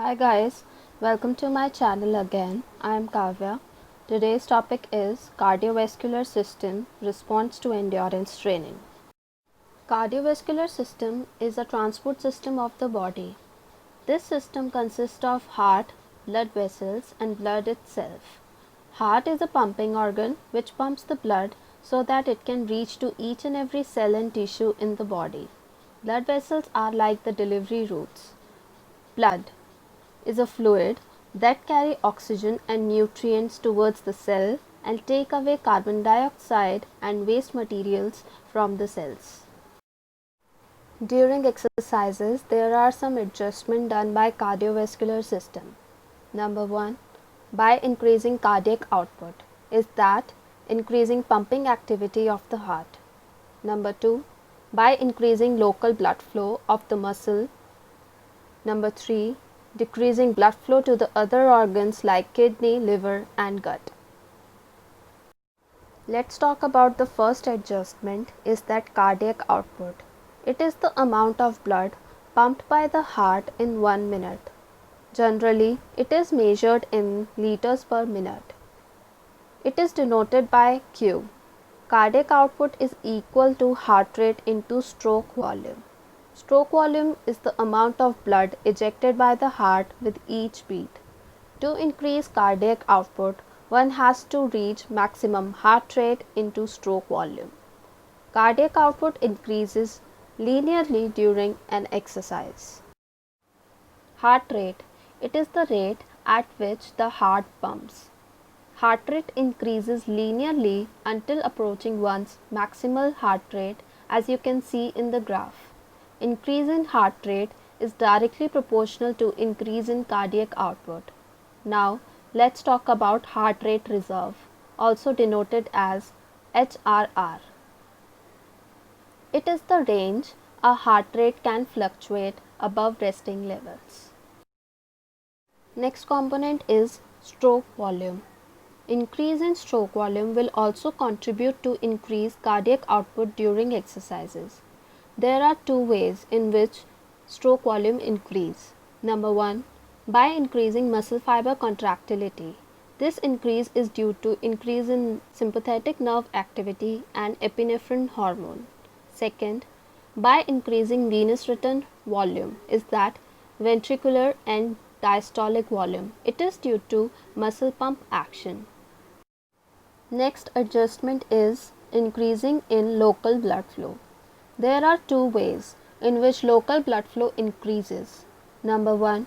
Hi guys, welcome to my channel again. I am Kavya. Today's topic is cardiovascular system response to endurance training. Cardiovascular system is a transport system of the body. This system consists of heart, blood vessels and blood itself. Heart is a pumping organ which pumps the blood so that it can reach to each and every cell and tissue in the body. Blood vessels are like the delivery routes. Blood is a fluid that carry oxygen and nutrients towards the cell and take away carbon dioxide and waste materials from the cells. During exercises, there are some adjustments done by cardiovascular system. Number 1, by increasing cardiac output, is that increasing pumping activity of the heart. Number 2, by increasing local blood flow of the muscle. Number 3, decreasing blood flow to the other organs like kidney, liver and gut. Let's talk about the first adjustment is that cardiac output. It is the amount of blood pumped by the heart in 1 minute. Generally, it is measured in liters per minute. It is denoted by Q. Cardiac output is equal to heart rate into stroke volume. Stroke volume is the amount of blood ejected by the heart with each beat. To increase cardiac output, one has to reach maximum heart rate into stroke volume. Cardiac output increases linearly during an exercise. Heart rate. It is the rate at which the heart pumps. Heart rate increases linearly until approaching one's maximal heart rate, as you can see in the graph. Increase in heart rate is directly proportional to increase in cardiac output. Now, let's talk about heart rate reserve, also denoted as HRR. It is the range a heart rate can fluctuate above resting levels. Next component is stroke volume. Increase in stroke volume will also contribute to increase cardiac output during exercises. There are two ways in which stroke volume increase. Number 1, by increasing muscle fiber contractility. This increase is due to increase in sympathetic nerve activity and epinephrine hormone. Second, by increasing venous return volume is that ventricular and diastolic volume. It is due to muscle pump action. Next adjustment is increasing in local blood flow. There are two ways in which local blood flow increases. Number 1,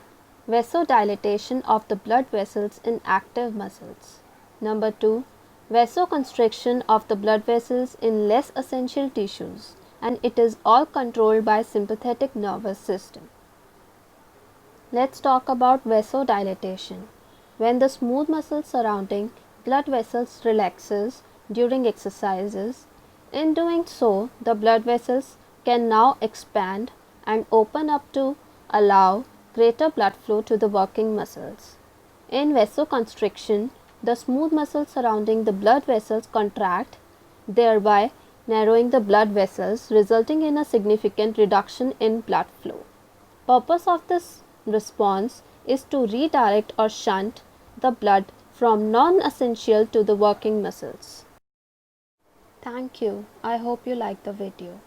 vasodilatation of the blood vessels in active muscles. Number 2, vasoconstriction of the blood vessels in less essential tissues, and it is all controlled by sympathetic nervous system. Let's talk about vasodilatation. When the smooth muscle surrounding blood vessels relaxes during exercises, in doing so, the blood vessels can now expand and open up to allow greater blood flow to the working muscles. In vasoconstriction, the smooth muscles surrounding the blood vessels contract, thereby narrowing the blood vessels, resulting in a significant reduction in blood flow. Purpose of this response is to redirect or shunt the blood from non-essential to the working muscles. Thank you. I hope you liked the video.